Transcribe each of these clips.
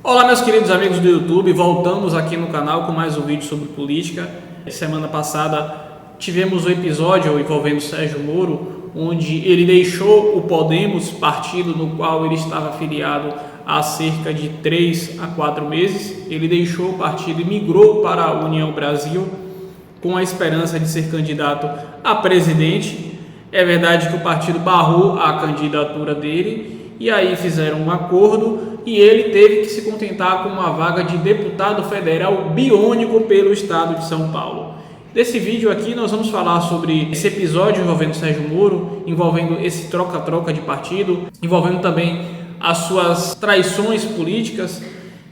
Olá, meus queridos amigos do YouTube, voltamos aqui no canal com mais um vídeo sobre política. Semana passada tivemos um episódio envolvendo Sérgio Moro, onde ele deixou o Podemos, partido no qual ele estava afiliado há cerca de 3 a 4 meses. Ele deixou o partido e migrou para a União Brasil com a esperança de ser candidato a presidente. É verdade que o partido barrou a candidatura dele e aí fizeram um acordo e ele teve que se contentar com uma vaga de deputado federal biônico pelo estado de São Paulo. Nesse vídeo aqui nós vamos falar sobre esse episódio envolvendo Sérgio Moro, envolvendo esse troca-troca de partido, envolvendo também as suas traições políticas.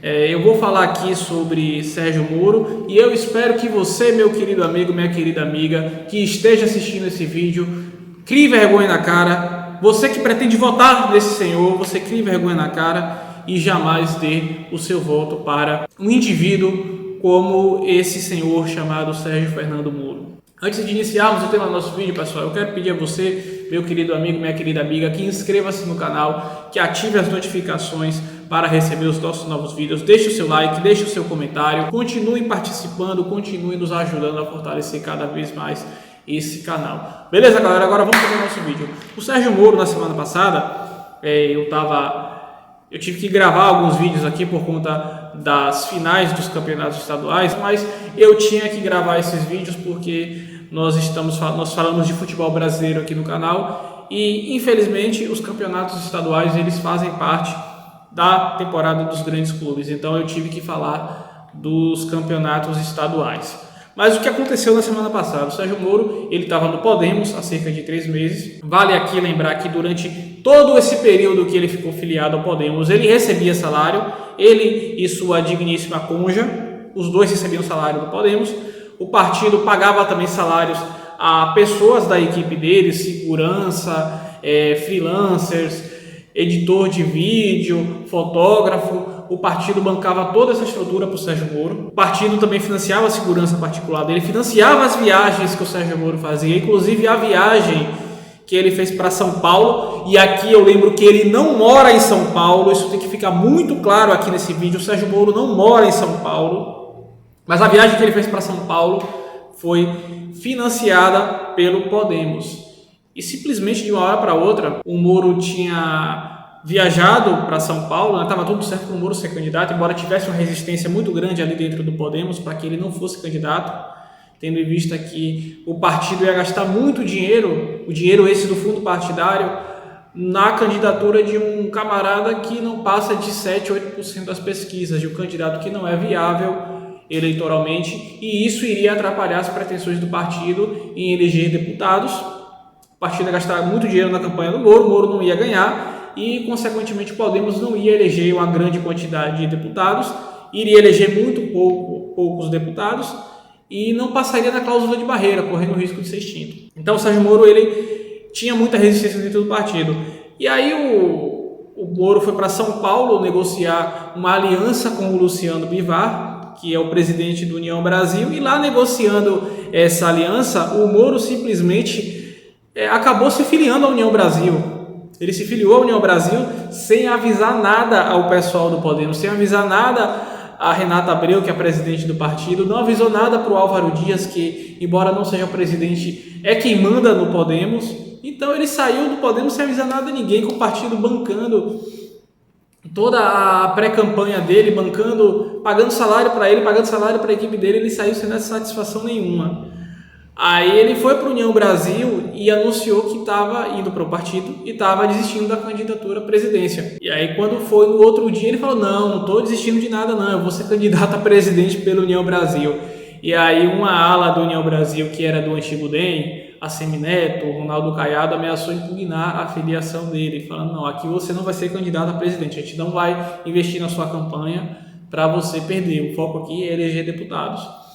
Eu vou falar aqui sobre Sérgio Moro e eu espero que você, meu querido amigo, minha querida amiga, que esteja assistindo esse vídeo, crie vergonha na cara. Você que pretende votar nesse senhor, você crie vergonha na cara e jamais dê o seu voto para um indivíduo como esse senhor chamado Sérgio Fernando Moro. Antes de iniciarmos o tema do nosso vídeo, pessoal, eu quero pedir a você, meu querido amigo, minha querida amiga, que inscreva-se no canal, que ative as notificações para receber os nossos novos vídeos. Deixe o seu like, deixe o seu comentário, continue participando, continue nos ajudando a fortalecer cada vez mais esse canal. Beleza, galera? Agora vamos para o nosso vídeo. O Sérgio Moro, na semana passada, eu tive que gravar alguns vídeos aqui por conta das finais dos campeonatos estaduais, mas eu tinha que gravar esses vídeos porque nós falamos de futebol brasileiro aqui no canal e, infelizmente, os campeonatos estaduais eles fazem parte da temporada dos grandes clubes, então eu tive que falar dos campeonatos estaduais. Mas o que aconteceu na semana passada? O Sérgio Moro, ele estava no Podemos há cerca de 3 meses. Vale aqui lembrar que durante todo esse período que ele ficou filiado ao Podemos, ele recebia salário, ele e sua digníssima cônjuge, os dois recebiam salário do Podemos. O partido pagava também salários a pessoas da equipe dele, segurança, freelancers, editor de vídeo, fotógrafo. O partido bancava toda essa estrutura para o Sérgio Moro. O partido também financiava a segurança particular dele, financiava as viagens que o Sérgio Moro fazia, inclusive a viagem que ele fez para São Paulo. E aqui eu lembro que ele não mora em São Paulo, isso tem que ficar muito claro aqui nesse vídeo. O Sérgio Moro não mora em São Paulo, mas a viagem que ele fez para São Paulo foi financiada pelo Podemos. E simplesmente de uma hora para outra, o Moro tinha viajado para São Paulo, estava tudo certo para o Moro ser candidato, embora tivesse uma resistência muito grande ali dentro do Podemos para que ele não fosse candidato, tendo em vista que o partido ia gastar muito dinheiro, o dinheiro esse do fundo partidário, na candidatura de um camarada que não passa de 7, 8% das pesquisas, de um candidato que não é viável eleitoralmente, e isso iria atrapalhar as pretensões do partido em eleger deputados. O partido ia gastar muito dinheiro na campanha do Moro, o Moro não ia ganhar, e, consequentemente, o Podemos não ia eleger uma grande quantidade de deputados, iria eleger muito poucos deputados e não passaria da cláusula de barreira, correndo o risco de ser extinto. Então, o Sérgio Moro ele tinha muita resistência dentro do partido. E aí o Moro foi para São Paulo negociar uma aliança com o Luciano Bivar, que é o presidente do União Brasil, e lá negociando essa aliança, o Moro simplesmente acabou se filiando à União Brasil. Ele se filiou à União Brasil sem avisar nada ao pessoal do Podemos, sem avisar nada a Renata Abreu, que é a presidente do partido, não avisou nada para o Álvaro Dias, que, embora não seja o presidente, é quem manda no Podemos. Então ele saiu do Podemos sem avisar nada a ninguém, com o partido bancando toda a pré-campanha dele, pagando salário para ele, pagando salário para a equipe dele, ele saiu sem satisfação nenhuma. Aí ele foi para a União Brasil e anunciou que estava indo para o partido e estava desistindo da candidatura à presidência. E aí quando foi no outro dia ele falou, não estou desistindo de nada não, eu vou ser candidato a presidente pela União Brasil. E aí uma ala da União Brasil, que era do antigo DEM, a Semineto, o Ronaldo Caiado, ameaçou impugnar a filiação dele, falando, não, aqui você não vai ser candidato a presidente, a gente não vai investir na sua campanha para você perder, o foco aqui é eleger deputados.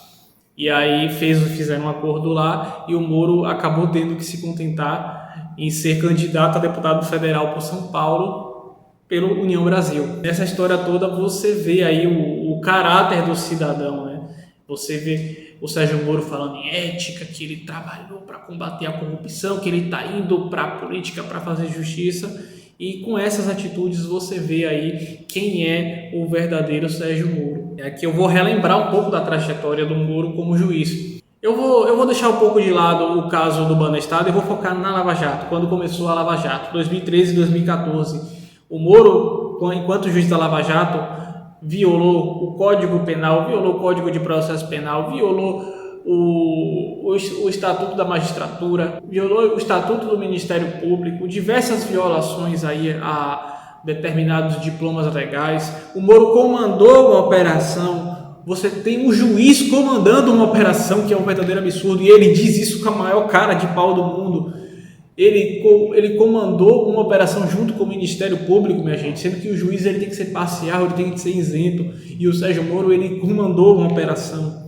E aí fizeram um acordo lá e o Moro acabou tendo que se contentar em ser candidato a deputado federal por São Paulo pelo União Brasil. Nessa história toda você vê aí o caráter do cidadão, né? Você vê o Sérgio Moro falando em ética, que ele trabalhou para combater a corrupção, que ele está indo para a política para fazer justiça. E com essas atitudes você vê aí quem é o verdadeiro Sérgio Moro. Aqui eu vou relembrar um pouco da trajetória do Moro como juiz. Eu vou deixar um pouco de lado o caso do Banestado e vou focar na Lava Jato, quando começou a Lava Jato, 2013 e 2014. O Moro, enquanto juiz da Lava Jato, violou o Código Penal, violou o Código de Processo Penal, violou o Estatuto da Magistratura, violou o Estatuto do Ministério Público, diversas violações aí a determinados diplomas legais. O Moro comandou uma operação. Você tem um juiz comandando uma operação que é um verdadeiro absurdo, e ele diz isso com a maior cara de pau do mundo. Ele comandou uma operação junto com o Ministério Público, minha gente, sendo que o juiz ele tem que ser parcial, ele tem que ser isento, e o Sérgio Moro ele comandou uma operação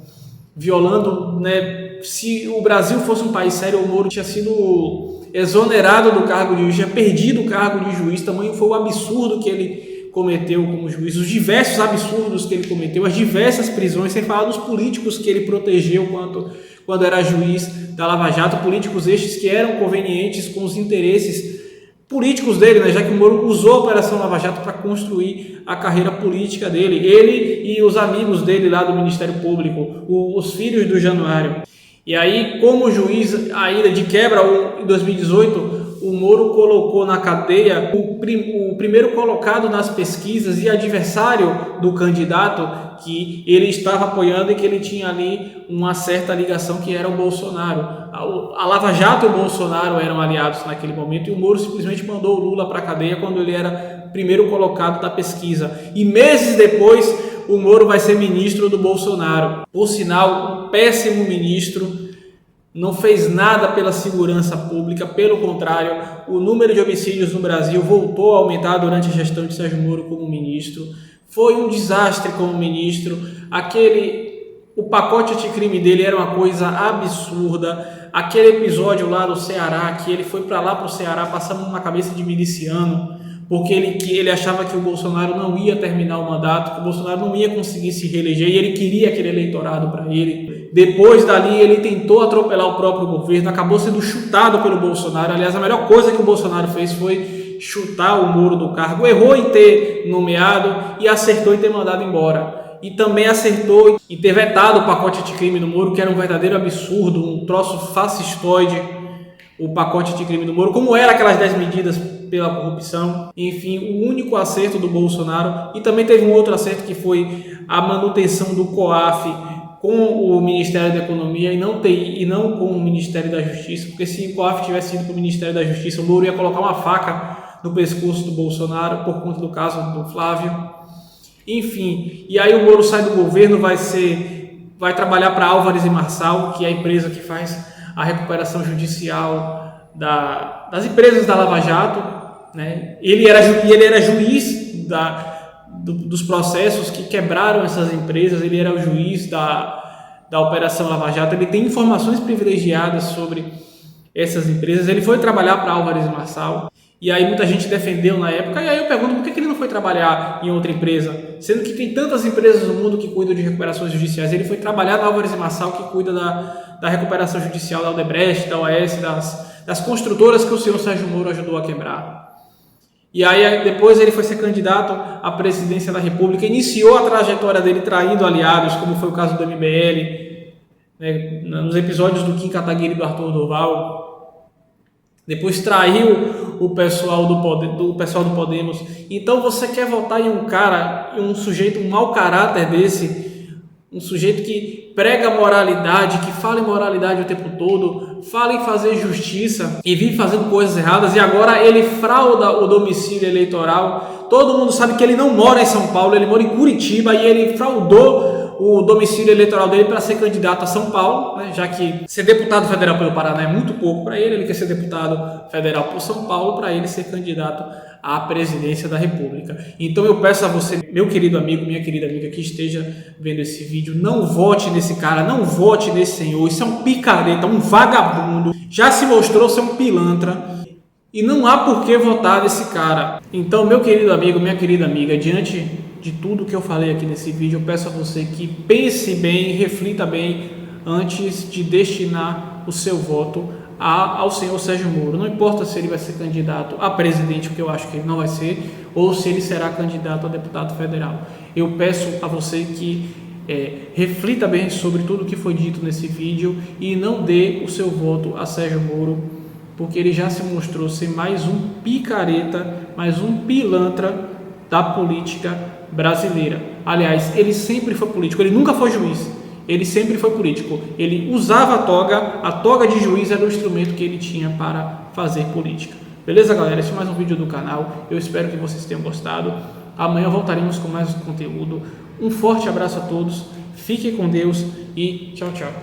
violando, né? Se o Brasil fosse um país sério, o Moro tinha sido exonerado do cargo de juiz, tinha perdido o cargo de juiz. Tamanho foi o absurdo que ele cometeu como juiz, os diversos absurdos que ele cometeu, as diversas prisões, sem falar dos políticos que ele protegeu quando era juiz da Lava Jato, políticos estes que eram convenientes com os interesses políticos dele, né? Já que o Moro usou a Operação Lava Jato para construir a carreira política dele, ele e os amigos dele lá do Ministério Público, os filhos do Januário. E aí, como juiz ainda de quebra, em 2018, o Moro colocou na cadeia o primeiro colocado nas pesquisas e adversário do candidato que ele estava apoiando e que ele tinha ali uma certa ligação, que era o Bolsonaro. A Lava Jato e o Bolsonaro eram aliados naquele momento, e o Moro simplesmente mandou o Lula para a cadeia quando ele era primeiro colocado da pesquisa. E meses depois, o Moro vai ser ministro do Bolsonaro. Por sinal, um péssimo ministro. Não fez nada pela segurança pública, pelo contrário, o número de homicídios no Brasil voltou a aumentar durante a gestão de Sérgio Moro como ministro. Foi um desastre como ministro. O pacote anticrime dele era uma coisa absurda. Aquele episódio lá do Ceará, que ele foi para lá para o Ceará passando na cabeça de miliciano, porque ele achava que o Bolsonaro não ia terminar o mandato, que o Bolsonaro não ia conseguir se reeleger, e ele queria aquele eleitorado para ele. Depois dali, ele tentou atropelar o próprio governo, acabou sendo chutado pelo Bolsonaro. Aliás, a melhor coisa que o Bolsonaro fez foi chutar o Moro do cargo. Errou em ter nomeado e acertou em ter mandado embora. E também acertou em ter vetado o pacote anticrime do Moro, que era um verdadeiro absurdo, um troço fascistoide, o pacote anticrime do Moro, como era aquelas 10 medidas pela corrupção. Enfim, o único acerto do Bolsonaro. E também teve um outro acerto, que foi a manutenção do COAF com o Ministério da Economia e não com o Ministério da Justiça, porque se o COAF tivesse ido para o Ministério da Justiça, o Moro ia colocar uma faca no pescoço do Bolsonaro por conta do caso do Flávio. Enfim, e aí o Moro sai do governo, vai trabalhar para Álvares e Marçal, que é a empresa que faz a recuperação judicial das empresas da Lava Jato, né? Ele era juiz dos processos que quebraram essas empresas, ele era o juiz da Operação Lava Jato, ele tem informações privilegiadas sobre essas empresas. Ele foi trabalhar para Álvares e Marçal, e aí muita gente defendeu na época, e aí eu pergunto por que ele não foi trabalhar em outra empresa, sendo que tem tantas empresas no mundo que cuidam de recuperações judiciais. Ele foi trabalhar na Álvares e Marçal, que cuida da recuperação judicial da Odebrecht, da OAS, das construtoras que o senhor Sérgio Moro ajudou a quebrar. E aí depois ele foi ser candidato à presidência da República, iniciou a trajetória dele traindo aliados, como foi o caso do MBL, né, nos episódios do Kim Kataguiri e do Arthur Duval. Depois traiu o pessoal do Podemos. Então você quer votar em um cara, em um sujeito, um mau caráter desse, um sujeito que prega moralidade, que fala em moralidade o tempo todo, fala em fazer justiça e vive fazendo coisas erradas, e agora ele frauda o domicílio eleitoral. Todo mundo sabe que ele não mora em São Paulo, ele mora em Curitiba, e ele fraudou o domicílio eleitoral dele para ser candidato a São Paulo, né? Já que ser deputado federal pelo Paraná é muito pouco para ele quer ser deputado federal por São Paulo para ele ser candidato à presidência da República. Então eu peço a você, meu querido amigo, minha querida amiga que esteja vendo esse vídeo, não vote nesse cara, não vote nesse senhor. Isso é um picareta, um vagabundo, já se mostrou ser um pilantra, e não há por que votar nesse cara. Então, meu querido amigo, minha querida amiga, diante de tudo que eu falei aqui nesse vídeo, eu peço a você que pense bem, reflita bem antes de destinar o seu voto ao senhor Sérgio Moro. Não importa se ele vai ser candidato a presidente, porque eu acho que ele não vai ser, ou se ele será candidato a deputado federal. Eu peço a você que reflita bem sobre tudo o que foi dito nesse vídeo e não dê o seu voto a Sérgio Moro, porque ele já se mostrou ser mais um picareta, mais um pilantra da política brasileira. Aliás, ele sempre foi político, ele nunca foi juiz, ele sempre foi político. Ele usava a toga de juiz era o instrumento que ele tinha para fazer política. Beleza, galera? Esse é mais um vídeo do canal, eu espero que vocês tenham gostado. Amanhã voltaremos com mais conteúdo. Um forte abraço a todos, fiquem com Deus e tchau, tchau.